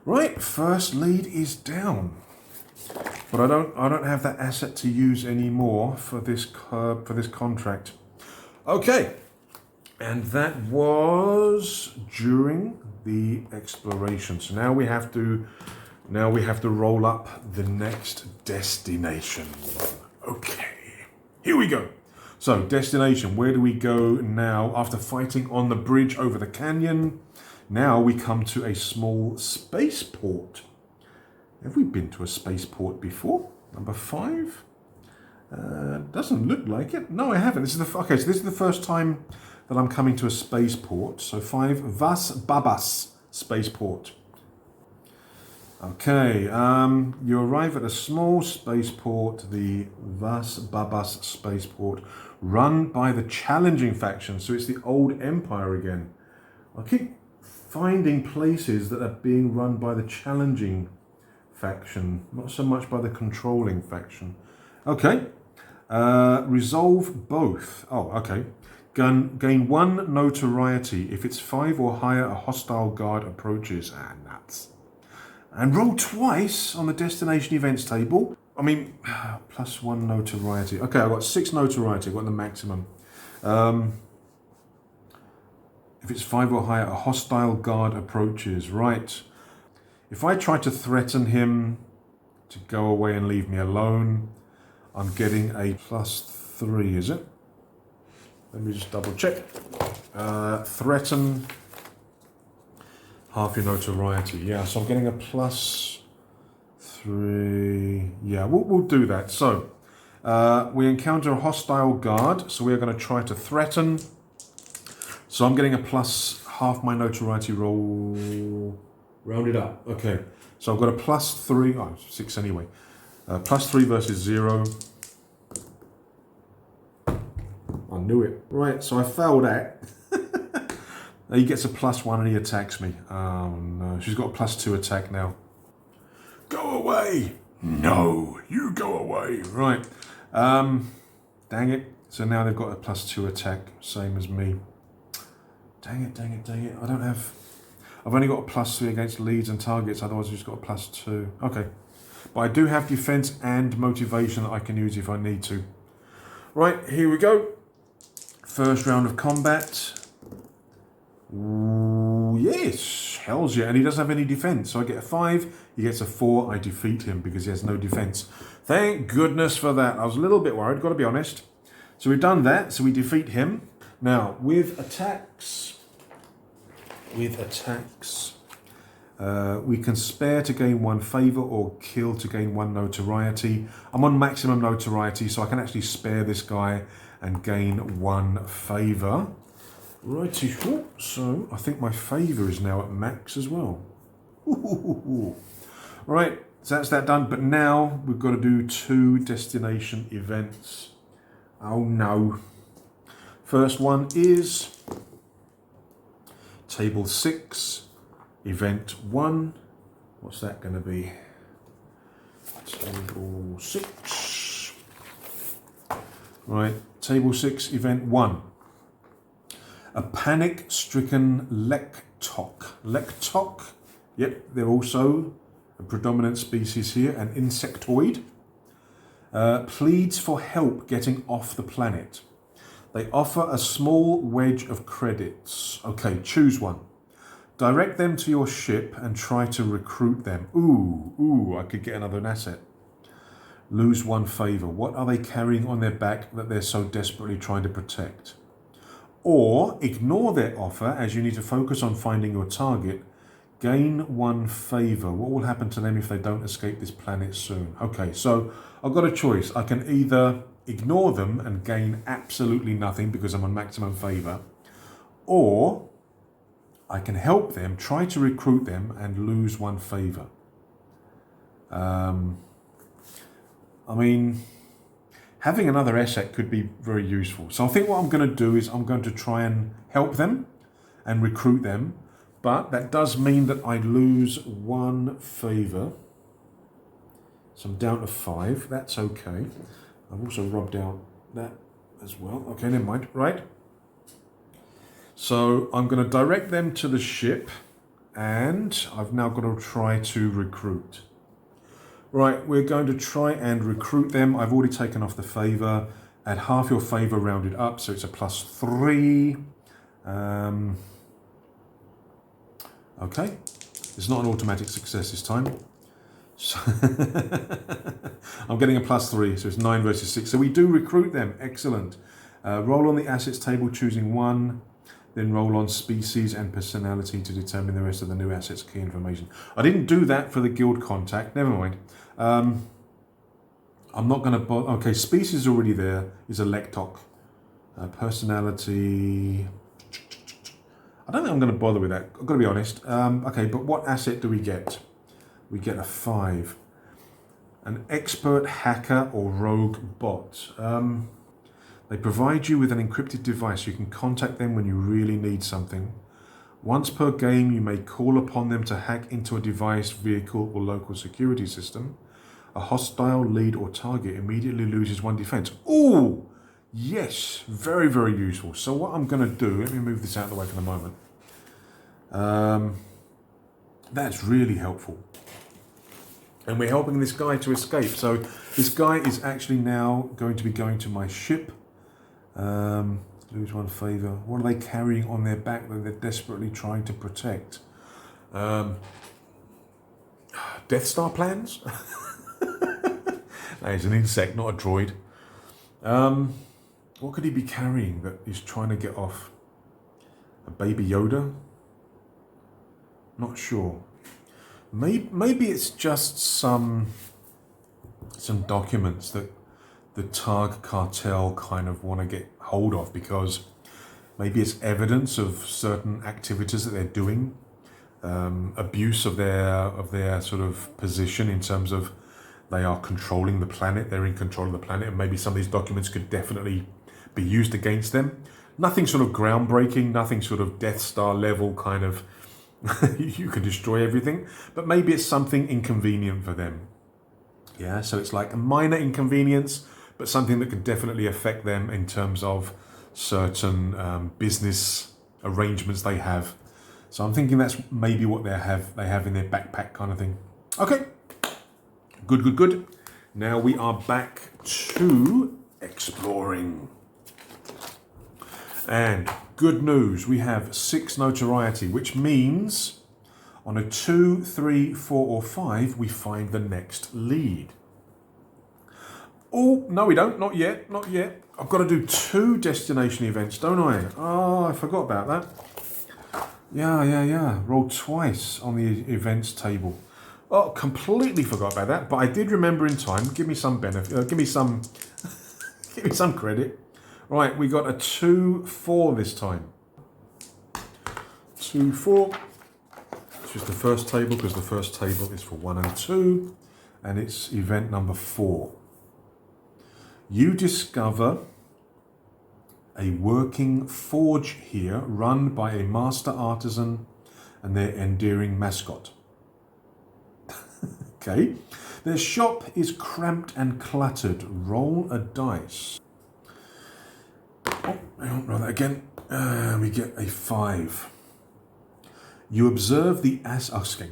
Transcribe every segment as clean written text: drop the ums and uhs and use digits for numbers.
Right, first lead is down. But I don't have that asset to use anymore for this contract. Okay. And that was during the exploration. So now we have to roll up the next destination. Okay. Here we go. So, destination, where do we go now? After fighting on the bridge over the canyon, now we come to a small spaceport. Have we been to a spaceport before? Number 5? Doesn't look like it. No, I haven't. This is the first time that I'm coming to a spaceport. So 5, Vas Babas spaceport. Okay, you arrive at a small spaceport, the Vas Babas spaceport, run by the challenging faction. So it's the old empire again. I keep finding places that are being run by the challenging faction, not so much by the controlling faction. Okay, resolve both. Oh, okay. Gain 1 notoriety if it's 5 or higher a hostile guard approaches. Ah, nuts. And roll twice on the destination events table. I mean, plus 1 notoriety. Okay, I've got 6 notoriety. I've got the maximum. If it's 5 or higher, a hostile guard approaches. Right. If I try to threaten him to go away and leave me alone, I'm getting a plus 3, is it? Let me just double check. Threaten. Half your notoriety. Yeah, so I'm getting a plus 3. Yeah, we'll do that. So, we encounter a hostile guard, so we're going to try to threaten. So I'm getting a plus half my notoriety roll. Round it up. Okay, so I've got a plus 3. Oh, 6 anyway. Plus 3 versus 0. I knew it. Right, so I failed that. He gets a plus 1 and he attacks me. Oh no, she's got a plus 2 attack now. Go away! No, you go away. Right. Dang it. So now they've got a plus 2 attack, same as me. Dang it. I've only got a plus 3 against leads and targets, otherwise I've just got a plus 2. Okay. But I do have defense and motivation that I can use if I need to. Right, here we go. First round of combat. Ooh, yes, hells yeah. And he doesn't have any defense. So I get a 5, he gets a 4, I defeat him because he has no defense. Thank goodness for that. I was a little bit worried, got to be honest. So we've done that, so we defeat him. Now, with attacks, we can spare to gain 1 favour or kill to gain 1 notoriety. I'm on maximum notoriety, so I can actually spare this guy and gain 1 favour. Righty, so I think my favour is now at max as well. Ooh. Right, so that's that done. But now we've got to do 2 destination events. Oh no. First one is Table 6, Event 1. What's that going to be? Table 6. Right, Table 6, Event 1. A panic-stricken Lektok. Lektok, yep, they're also a predominant species here, an insectoid. Pleads for help getting off the planet. They offer a small wedge of credits. Okay, choose one. Direct them to your ship and try to recruit them. Ooh, I could get another asset. Lose 1 favour. What are they carrying on their back that they're so desperately trying to protect? Or ignore their offer as you need to focus on finding your target. Gain 1 favour. What will happen to them if they don't escape this planet soon? Okay, so I've got a choice. I can either ignore them and gain absolutely nothing because I'm on maximum favour, or I can help them, try to recruit them and lose 1 favour. I mean, having another asset could be very useful. So I think what I'm going to do is I'm going to try and help them and recruit them. But that does mean that I lose 1 favour. So I'm down to 5. That's okay. I've also rubbed out that as well. Okay, never mind. Right. So I'm going to direct them to the ship. And I've now got to try to recruit. Right, we're going to try and recruit them. I've already taken off the favour. Add half your favour rounded up, so it's a +3. Okay, it's not an automatic success this time. So I'm getting a +3, so it's 9 versus 6. So we do recruit them, excellent. Roll on the assets table, choosing one. Then roll on species and personality to determine the rest of the new assets key information. I didn't do that for the guild contact, never mind. I'm not going to bother. Okay, species is already there, is a Lectok. Personality, I don't think I'm going to bother with that, I've got to be honest. Okay, but what asset do we get? We get a 5. An expert hacker or rogue bot. They provide you with an encrypted device. You can contact them when you really need something. Once per game, you may call upon them to hack into a device, vehicle, or local security system. A hostile lead or target immediately loses 1 defense. Oh, yes, very, very useful. So what I'm going to do, let me move this out of the way for the moment. That's really helpful. And we're helping this guy to escape. So this guy is actually now going to be going to my ship. Lose 1 favour. What are they carrying on their back that they're desperately trying to protect? Death Star plans? That is an insect, not a droid. What could he be carrying that he's trying to get off? A baby Yoda? Not sure. Maybe it's just some documents that the Targ cartel kind of want to get hold of, because maybe it's evidence of certain activities that they're doing, abuse of their sort of position in terms of they are controlling the planet, they're in control of the planet, and maybe some of these documents could definitely be used against them. Nothing sort of groundbreaking, nothing sort of Death Star level kind of you can destroy everything, but maybe it's something inconvenient for them. Yeah, so it's like a minor inconvenience, but something that could definitely affect them in terms of certain business arrangements they have. So I'm thinking that's maybe what they have in their backpack kind of thing. Okay, good. Now we are back to exploring. And good news, we have 6 notoriety, which means on a 2, 3, 4 or 5, we find the next lead. Oh, no we don't, not yet. I've got to do 2 destination events, don't I? Oh, I forgot about that. Yeah. Roll twice on the events table. Oh, completely forgot about that, but I did remember in time. Give me some benefit, give me some credit. Right, we got a 2, 4 this time. 2, 4. It's just the first table, because the first table is for 1 and 2, and it's event number 4. You discover a working forge here run by a master artisan and their endearing mascot. Okay. Their shop is cramped and cluttered. Roll a dice. Oh, hang on, roll that again. We get a 5. You observe the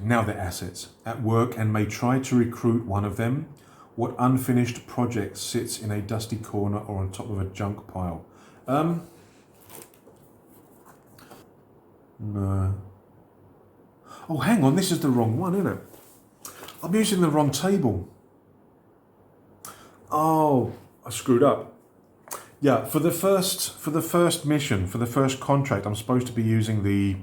now their assets at work and may try to recruit one of them. What unfinished project sits in a dusty corner or on top of a junk pile? No. Oh, hang on, this is the wrong one, isn't it? I'm using the wrong table. Oh, I screwed up. Yeah, for the first mission, for the first contract, I'm supposed to be using the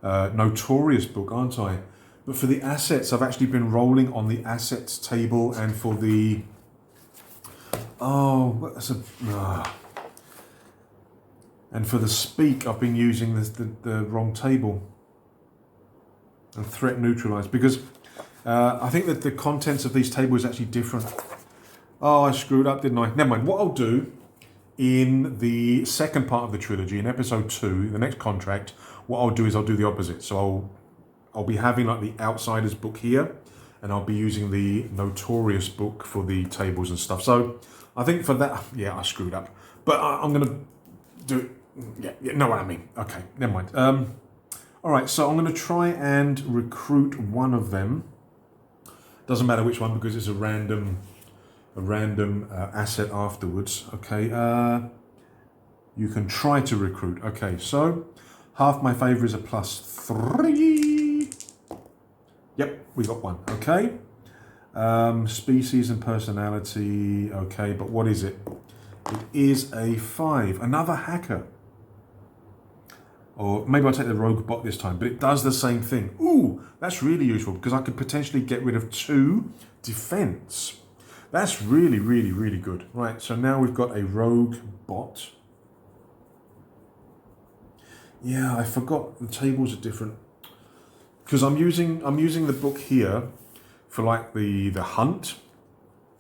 Notorious book, aren't I? But for the assets, I've actually been rolling on the assets table, and for the and for the speak, I've been using the wrong table. And threat neutralized, because I think that the contents of these tables is actually different. Oh, I screwed up, didn't I? Never mind. What I'll do in the second part of the trilogy, in episode 2, the next contract, what I'll do is I'll do the opposite. So I'll be having like the Outsiders book here, and I'll be using the Notorious book for the tables and stuff. So I think for that, yeah, I screwed up. But I'm going to do it. Yeah, know what I mean. Okay, never mind. All right, so I'm going to try and recruit one of them. Doesn't matter which one because it's a random asset afterwards. Okay, you can try to recruit. Okay, so half my favor is a +3. Yep, we got one. Okay. Species and personality. Okay, but what is it? It is a 5. Another hacker. Or maybe I'll take the rogue bot this time, but it does the same thing. Ooh, that's really useful because I could potentially get rid of 2 defense. That's really, really, really good. Right, so now we've got a rogue bot. Yeah, I forgot the tables are different. Because I'm using the book here for like the hunt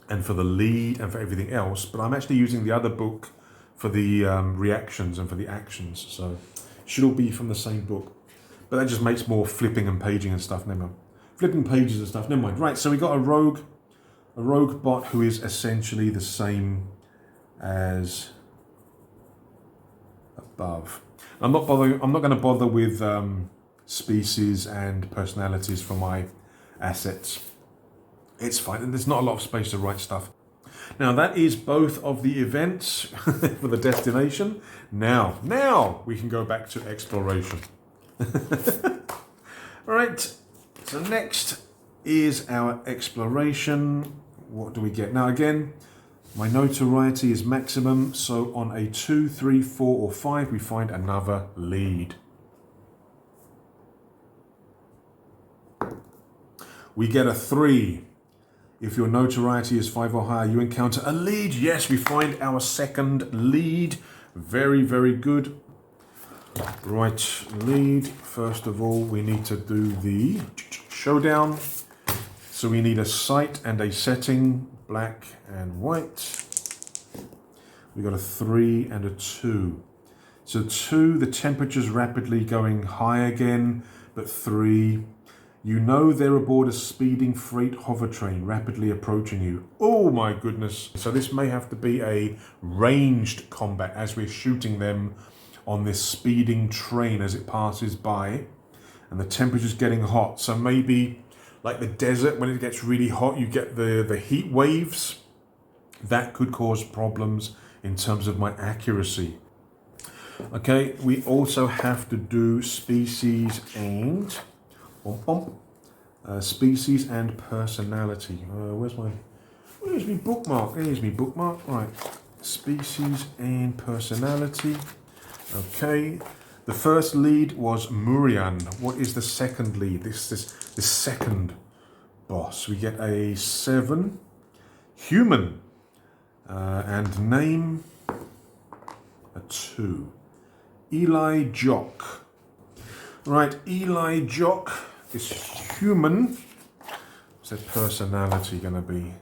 and for the lead and for everything else, but I'm actually using the other book for the reactions and for the actions. So it should all be from the same book. But that just makes more flipping and paging and stuff. Never mind. Flipping pages and stuff. Never mind. Right. So we got a rogue bot who is essentially the same as above. I'm not going to bother with species and personalities for my assets. It's fine. There's not a lot of space to write stuff. Now that is both of the events for the destination. Now we can go back to exploration. All right. So next is our exploration. What do we get? Now again, my notoriety is maximum. So on a 2, 3, 4, or 5, we find another lead. We get a 3. If your notoriety is 5 or higher, you encounter a lead. Yes, we find our second lead. Very, very good. Right, lead. First of all, we need to do the showdown. So we need a site and a setting, black and white. We got a 3 and a 2. So 2, the temperature's rapidly going high again, but 3, you know they're aboard a speeding freight hover train rapidly approaching you. Oh my goodness. So this may have to be a ranged combat as we're shooting them on this speeding train as it passes by. And the temperature's getting hot. So maybe like the desert, when it gets really hot, you get the heat waves. That could cause problems in terms of my accuracy. Okay, we also have to do species and... species and personality. Where's my bookmark? There's my bookmark. Right. Species and personality. Okay. The first lead was Murian. What is the second lead? This second boss. We get a 7. Human. And name a 2. Eli Jock. Right. Eli Jock. Is human. What's their personality going to be?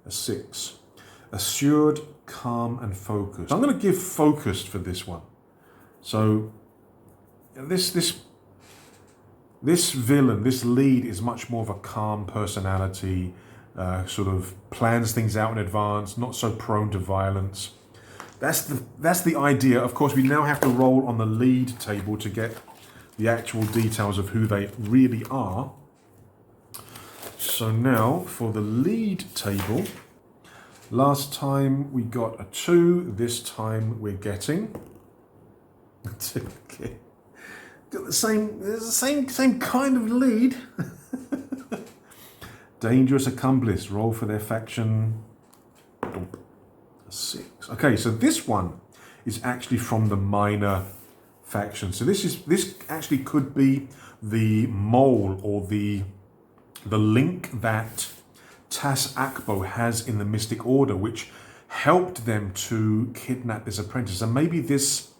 A 6. Assured, calm, and focused. I'm going to give focused for this one. So this villain, this lead, is much more of a calm personality. Sort of plans things out in advance. Not so prone to violence. That's the idea. Of course, we now have to roll on the lead table to get the actual details of who they really are. So now for the lead table, last time we got a 2, this time we're getting okay. Got the same kind of lead. Dangerous accomplice, roll for their faction. A 6. Okay, so this one is actually from the minor faction. So this actually could be the mole or the link that Tas Akbo has in the Mystic Order, which helped them to kidnap this apprentice. And maybe this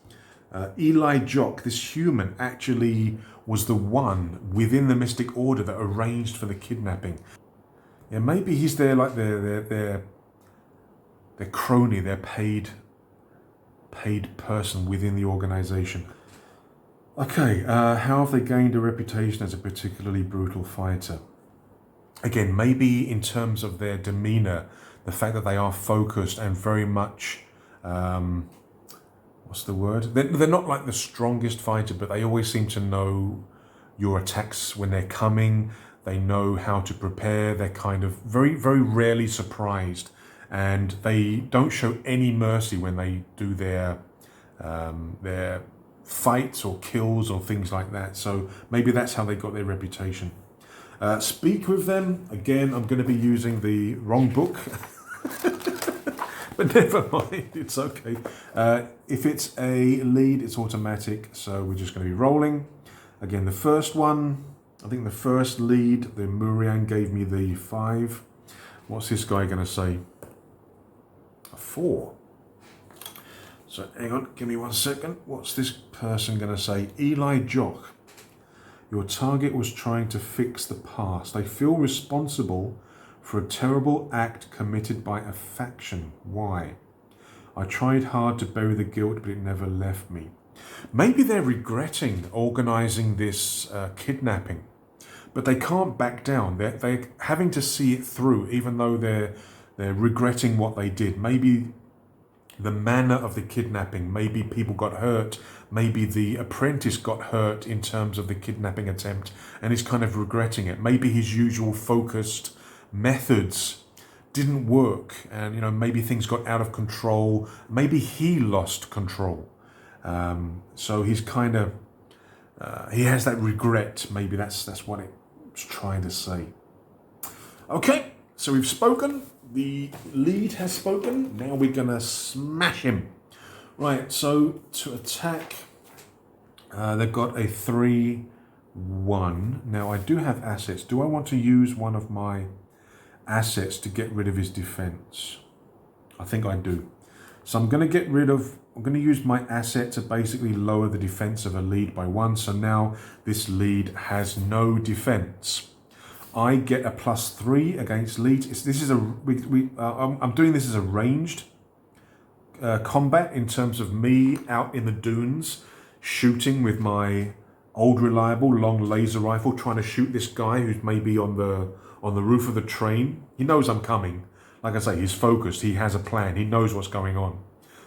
Eli Jock, this human, actually was the one within the Mystic Order that arranged for the kidnapping. Yeah, maybe he's their crony, their paid person within the organization. Okay, how have they gained a reputation as a particularly brutal fighter? Again, maybe in terms of their demeanor, the fact that they are focused and very much what's the word? They're not like the strongest fighter, but they always seem to know your attacks when they're coming. They know how to prepare. They're kind of very, very rarely surprised, and they don't show any mercy when they do their fights or kills or things like that. So maybe that's how they got their reputation. Speak with them. Again, I'm going to be using the wrong book. But never mind, it's okay. If it's a lead, it's automatic, so we're just going to be rolling. Again, the first one, I think the first lead, the Murian gave me the 5. What's this guy going to say? A 4. So hang on, give me 1 second. What's this person going to say? Eli Jock. Your target was trying to fix the past. They feel responsible for a terrible act committed by a faction. Why? I tried hard to bury the guilt, but it never left me. Maybe they're regretting organising this kidnapping, but they can't back down. They're having to see it through, even though they're regretting what they did. Maybe the manner of the kidnapping, maybe people got hurt, maybe the apprentice got hurt in terms of the kidnapping attempt, and he's kind of regretting it. Maybe his usual focused methods didn't work, and maybe things got out of control. Maybe he lost control, so he's kind of he has that regret. Maybe that's what it's trying to say. Okay, so we've spoken. The lead has spoken. Now we're gonna smash him. Right, so to attack, they've got a 3-1. Now I do have assets. Do I want to use one of my assets to get rid of his defense? I think I do. So I'm going to use my asset to basically lower the defense of a lead by 1. So now this lead has no defense. I get a +3 against leads. I'm doing this as a ranged combat in terms of me out in the dunes shooting with my old reliable long laser rifle, trying to shoot this guy who's maybe on the roof of the train. He knows I'm coming. Like I say, he's focused. He has a plan. He knows what's going on.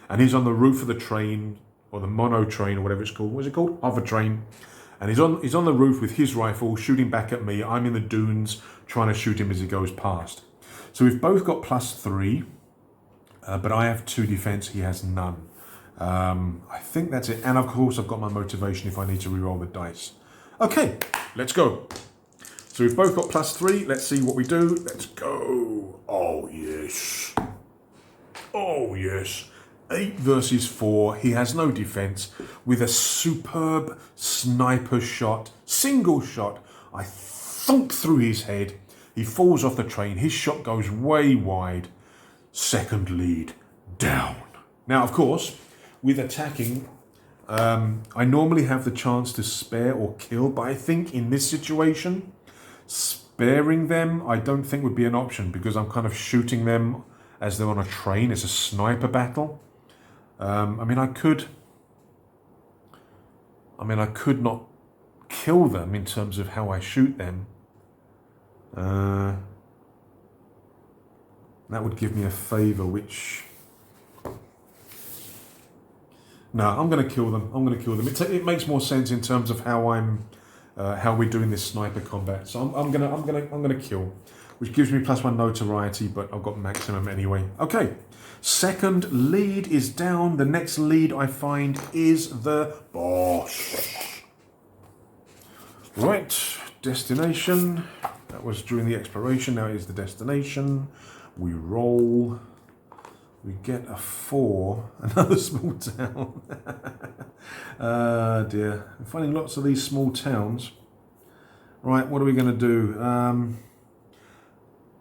And he's on the roof of the train, or the mono train, or whatever it's called. What's it called? Hover train. And he's on the roof with his rifle, shooting back at me. I'm in the dunes, trying to shoot him as he goes past. So we've both got +3, but I have 2 defense. He has none. I think that's it. And of course, I've got my motivation if I need to reroll the dice. Okay, let's go. So we've both got +3. Let's see what we do. Let's go. Oh, yes. Oh, yes. 8 versus 4. He has no defense. With a superb sniper shot, single shot, I thunk through his head. He falls off the train. His shot goes way wide. Second lead down. Now, of course, with attacking, I normally have the chance to spare or kill, but I think in this situation, sparing them, I don't think would be an option because I'm kind of shooting them as they're on a train. It's a sniper battle. I could not kill them in terms of how I shoot them. That would give me a favor, which... No, I'm going to kill them. It makes more sense in terms of how how we're doing this sniper combat. So I'm gonna kill, which gives me +1 notoriety, but I've got maximum anyway. Okay, second lead is down. The next lead I find is the boss. Right, destination. That was during the exploration. Now it is the destination. We roll. We get a 4, another small town. Dear, I'm finding lots of these small towns. Right, what are we going to do?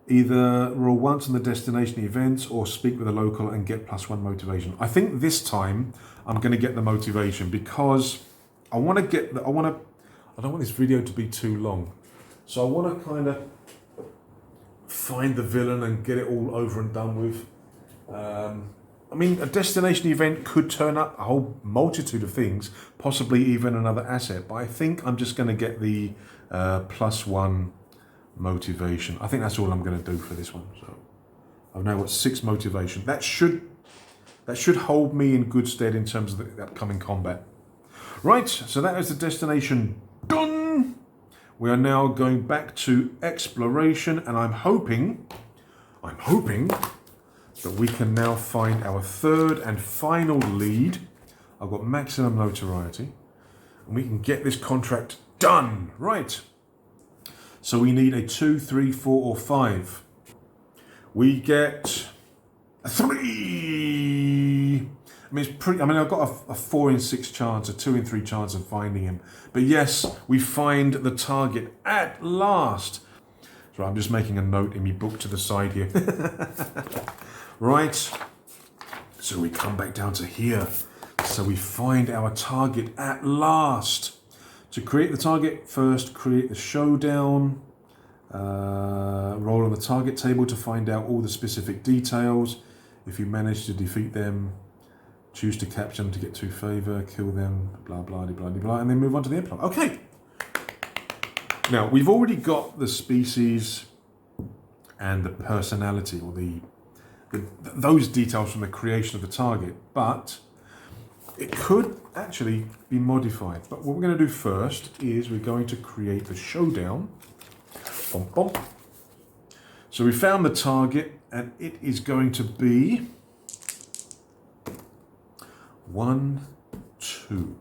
Either roll once on the destination events or speak with a local and get +1 motivation. I think this time I'm going to get the motivation because I don't want this video to be too long. So I want to kind of find the villain and get it all over and done with. A destination event could turn up a whole multitude of things, possibly even another asset, but I think I'm just going to get the +1 motivation. I think that's all I'm going to do for this one. So I've now got 6 motivation. That should that should hold me in good stead in terms of the upcoming combat. Right, so that is the destination done. We are now going back to exploration, and I'm hoping that we can now find our third and final lead. I've got maximum notoriety, and we can get this contract done. Right. So we need a 2, 3, 4, or 5. We get a 3. I mean, it's pretty. I mean, I've got a 4 in 6 chance, a 2 in 3 chance of finding him. But yes, we find the target at last. So I'm just making a note in my book to the side here. Right. So we come back down to here. So we find our target at last. To create the target, first create the showdown. Roll on the target table to find out all the specific details. If you manage to defeat them, choose to capture them to get 2 favor, kill them, blah, blah, blah, blah, blah, and then move on to the epilogue. Okay. Now, we've already got the species and the personality, or those details from the creation of the target, but it could actually be modified. But what we're going to do first is we're going to create the showdown. Bom, bom. So we found the target, and it is going to be 1, 2.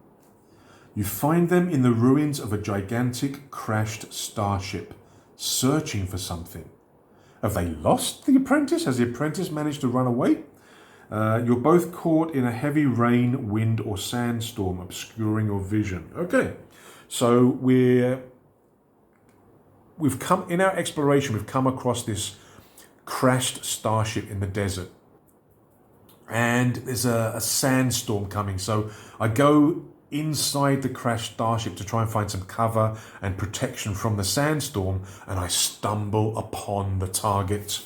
You find them in the ruins of a gigantic crashed starship, searching for something. Have they lost the apprentice? Has the apprentice managed to run away? You're both caught in a heavy rain, wind, or sandstorm, obscuring your vision. Okay, so we've come in our exploration. We've come across this crashed starship in the desert, and there's a sandstorm coming. So I go inside the crashed starship to try and find some cover and protection from the sandstorm, and I stumble upon the target,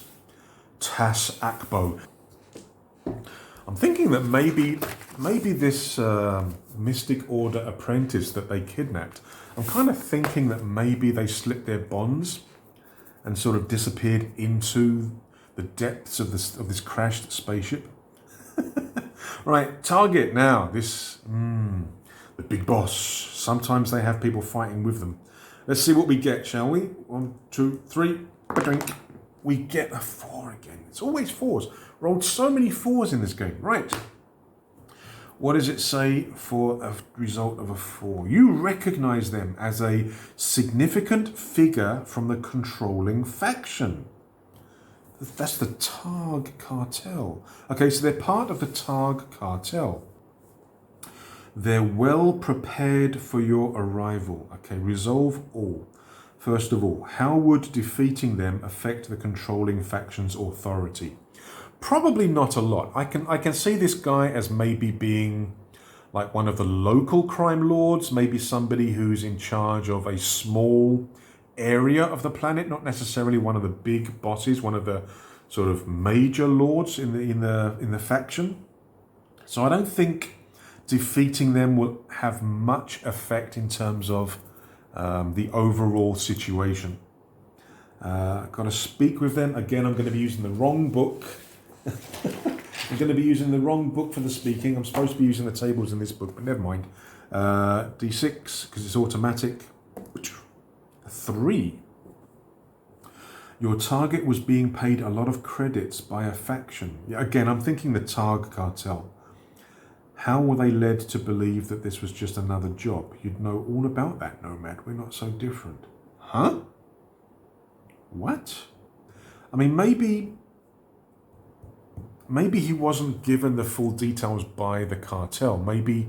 Tas Akbo. I'm thinking that maybe this Mystic Order apprentice that they kidnapped, I'm kind of thinking that maybe they slipped their bonds and sort of disappeared into the depths of this crashed spaceship. Right, target now. This the big boss. Sometimes they have people fighting with them. Let's see what we get, shall we? 1, 2, 3. Drink. We get a 4 again. It's always 4s. Rolled so many 4s in this game. Right. What does it say for a result of a 4? You recognize them as a significant figure from the controlling faction. That's the Targ cartel. Okay, so they're part of the Targ cartel. They're well prepared for your arrival. Okay, resolve all. First of all, how would defeating them affect the controlling faction's authority? Probably not a lot. I can see this guy as maybe being like one of the local crime lords, maybe somebody who's in charge of a small area of the planet, not necessarily one of the big bosses, one of the sort of major lords in the faction. So I don't think defeating them will have much effect in terms of the overall situation. Got to speak with them again. I'm going to be using the wrong book. I'm going to be using the wrong book for the speaking. I'm supposed to be using the tables in this book, but never mind. D6 because it's automatic. 3. Your target was being paid a lot of credits by a faction. Yeah, again, I'm thinking the Targ cartel. How were they led to believe that this was just another job? You'd know all about that, Nomad. We're not so different. Huh? What? I mean, maybe he wasn't given the full details by the cartel. Maybe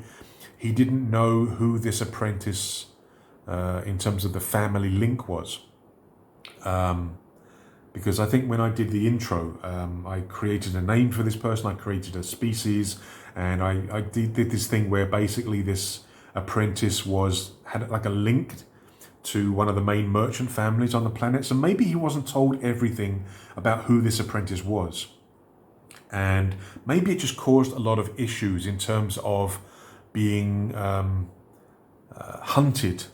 he didn't know who this apprentice, in terms of the family link, was. Because I think when I did the intro, I created a name for this person, I created a species, and I did this thing where basically this apprentice had like a link to one of the main merchant families on the planet. So maybe he wasn't told everything about who this apprentice was. And maybe it just caused a lot of issues in terms of being hunted.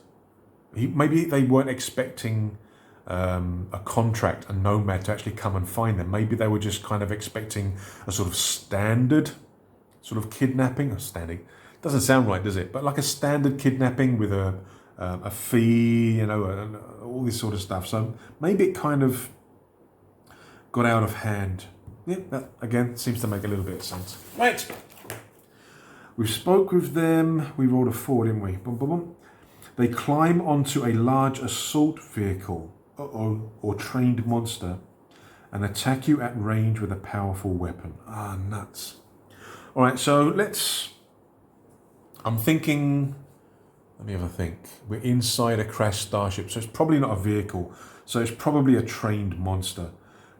Maybe they weren't expecting a contract, a nomad, to actually come and find them. Maybe they were just kind of expecting a sort of standard sort of kidnapping, or standing, doesn't sound right, does it? But like a standard kidnapping with a fee, you know, and all this sort of stuff. So maybe it kind of got out of hand. Yeah, that again seems to make a little bit of sense. Right. We spoke with them. We rolled a 4, didn't we? Boom, boom, boom. They climb onto a large assault vehicle, or trained monster, and attack you at range with a powerful weapon. Ah, nuts. All right, so I'm thinking, let me have a think. We're inside a crashed starship, so it's probably not a vehicle. So it's probably a trained monster.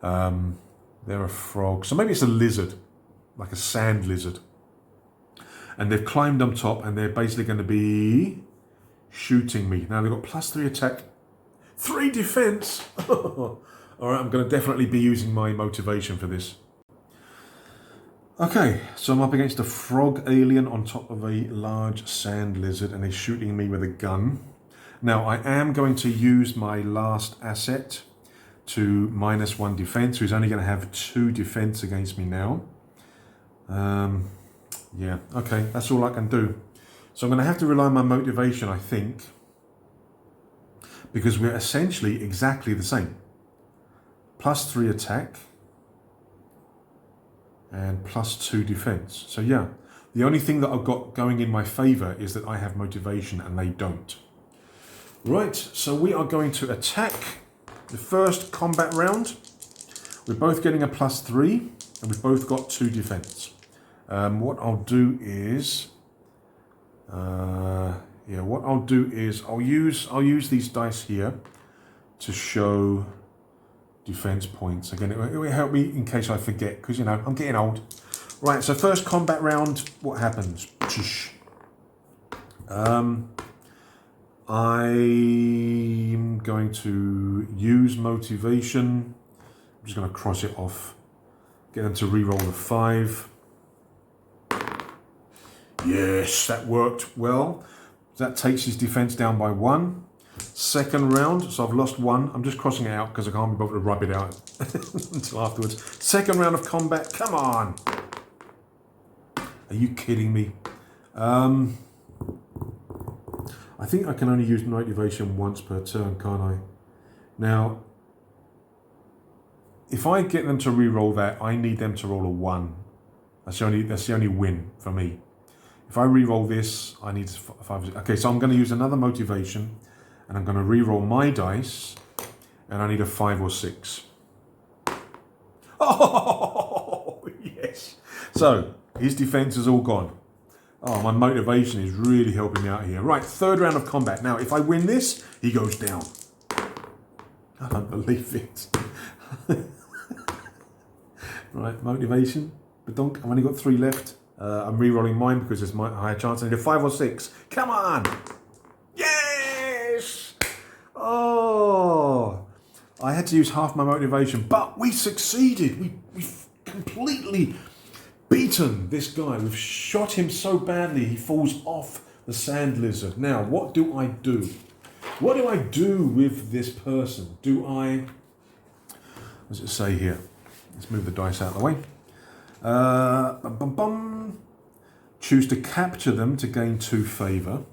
They're a frog. So maybe it's a lizard, like a sand lizard. And they've climbed on top, and they're basically going to be shooting me. Now they've got +3 attack, 3 defense. All right, I'm going to definitely be using my motivation for this. Okay, so I'm up against a frog alien on top of a large sand lizard, and he's shooting me with a gun. Now I am going to use my last asset to -1 defense, who's only going to have 2 defense against me now. Yeah, okay, that's all I can do. So I'm going to have to rely on my motivation, I think, because we're essentially exactly the same. +3 attack and +2 defense. So yeah, the only thing that I've got going in my favor is that I have motivation and they don't. Right, so we are going to attack the first combat round. We're both getting a +3 and we've both got 2 defense. What I'll do is, I'll use these dice here to show defense points. Again, it will help me in case I forget, because, you know, I'm getting old. Right, so first combat round, what happens? I'm going to use motivation. I'm just going to cross it off. Get them to re-roll the 5. Yes, that worked well. That takes his defense down by 1. Second round, so I've lost 1. I'm just crossing it out because I can't be bothered to rub it out until afterwards. Second round of combat, come on. Are you kidding me? I think I can only use motivation once per turn, can't I? Now, if I get them to re-roll that, I need them to roll a 1. That's the only win for me. If I re-roll this, I need 5. Okay, so I'm going to use another motivation, and I'm going to re-roll my dice, and I need a 5 or 6. Oh, yes. So, his defense is all gone. Oh, my motivation is really helping me out here. Right, third round of combat. Now, if I win this, he goes down. I don't believe it. Right, motivation. Badonk. I've only got 3 left. I'm re-rolling mine because there's my higher chance. I need a 5 or 6. Come on! Yes! Oh! I had to use half my motivation, but we succeeded. We've completely beaten this guy. We've shot him so badly he falls off the sand lizard. Now, what do I do? What do I do with this person? What does it say here? Let's move the dice out of the way. Choose to capture them to gain 2 favour.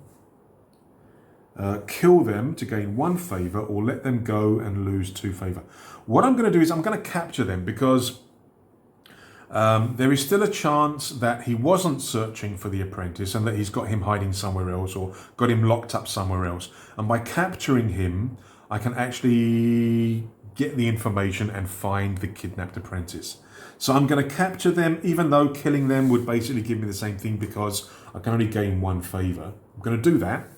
Kill them to gain 1 favour, or let them go and lose 2 favour. What I'm going to do is I'm going to capture them because there is still a chance that he wasn't searching for the apprentice and that he's got him hiding somewhere else or got him locked up somewhere else. And by capturing him, I can actually get the information and find the kidnapped apprentice. So I'm going to capture them, even though killing them would basically give me the same thing because I can only gain 1 favour. I'm going to do that.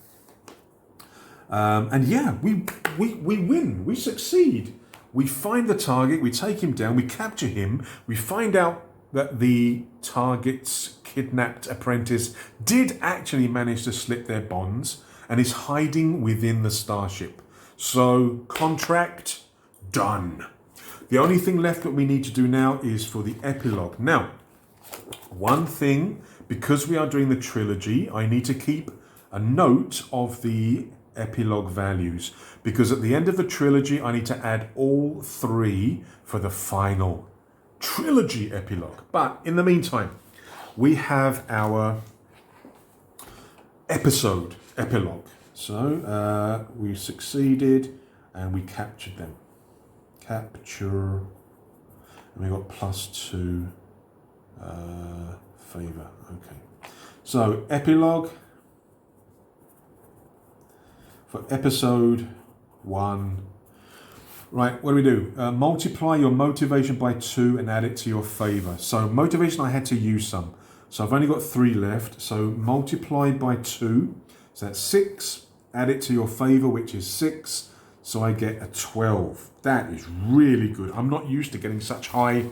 And yeah, we win. We succeed. We find the target, we take him down, we capture him, we find out that the target's kidnapped apprentice did actually manage to slip their bonds and is hiding within the starship. So, contract done. The only thing left that we need to do now is for the epilogue. Now, one thing, because we are doing the trilogy, I need to keep a note of the epilogue values, because at the end of the trilogy I need to add all 3 for the final trilogy epilogue. But in the meantime, we have our epilogue. So we succeeded and we captured them. Capture, and we got +2 favor. Okay. So epilogue for episode 1. Right, what do? Multiply your motivation by 2 and add it to your favor. So motivation, I had to use some. So I've only got 3 left. So multiply by 2. So that's 6. Add it to your favor, which is 6. So I get a 12. That is really good. I'm not used to getting such high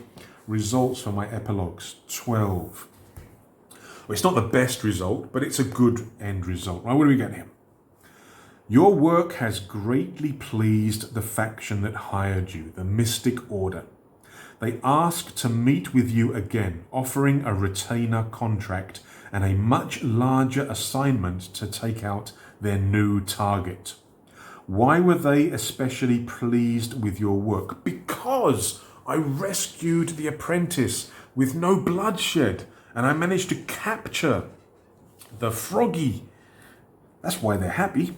results for my epilogues. 12. Well, it's not the best result, but it's a good end result. Right, what do we get here? Your work has greatly pleased the faction that hired you, the Mystic Order. They ask to meet with you again, offering a retainer contract and a much larger assignment to take out their new target. Why were they especially pleased with your work? Because I rescued the apprentice with no bloodshed and I managed to capture the Froggy. That's why they're happy.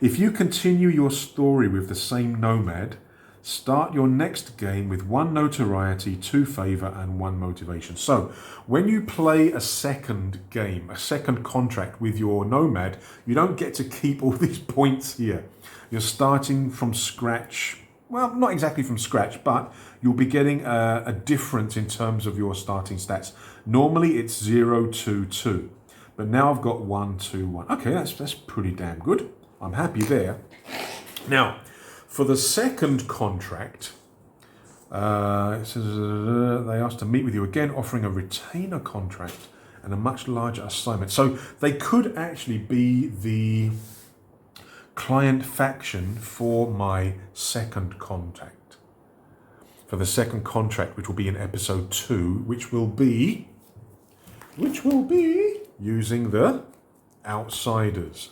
If you continue your story with the same nomad, start your next game with 1 notoriety, 2 favor, and 1 motivation. So when you play a second game, a second contract with your nomad, you don't get to keep all these points here. You're starting from scratch. Well, not exactly from scratch, but you'll be getting a difference in terms of your starting stats. Normally it's 0, 2, 2. But now I've got 1, 2, 1. Okay, that's pretty damn good. I'm happy there. Now, for the second contract, it says they asked to meet with you again, offering a retainer contract and a much larger assignment. So they could actually be the client faction for my second contract. For the second contract, which will be in episode 2, which will be using the outsiders.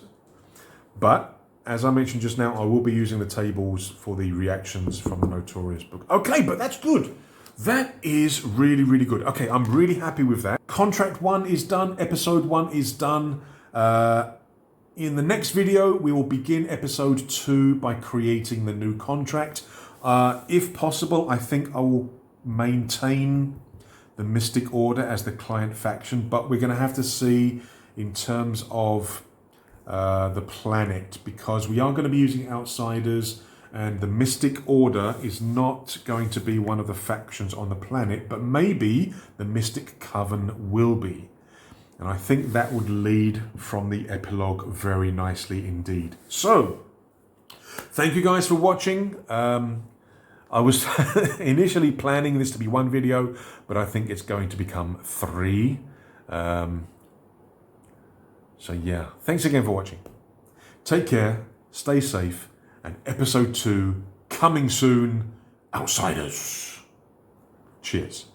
But as I mentioned just now, I will be using the tables for the reactions from the Notorious book. Okay, but that's good. That is really, really good. Okay, I'm really happy with that. Contract 1 is done. Episode 1 is done. In the next video, we will begin episode 2 by creating the new contract. If possible, I think I will maintain the Mystic Order as the client faction, but we're going to have to see in terms of the planet, because we are going to be using outsiders and the Mystic Order is not going to be one of the factions on the planet, but maybe the Mystic Coven will be. And I think that would lead from the epilogue very nicely indeed. So, thank you guys for watching. I was initially planning this to be 1 video, but I think it's going to become 3. So yeah, thanks again for watching. Take care, stay safe, and episode 2 coming soon, Outsiders. Cheers.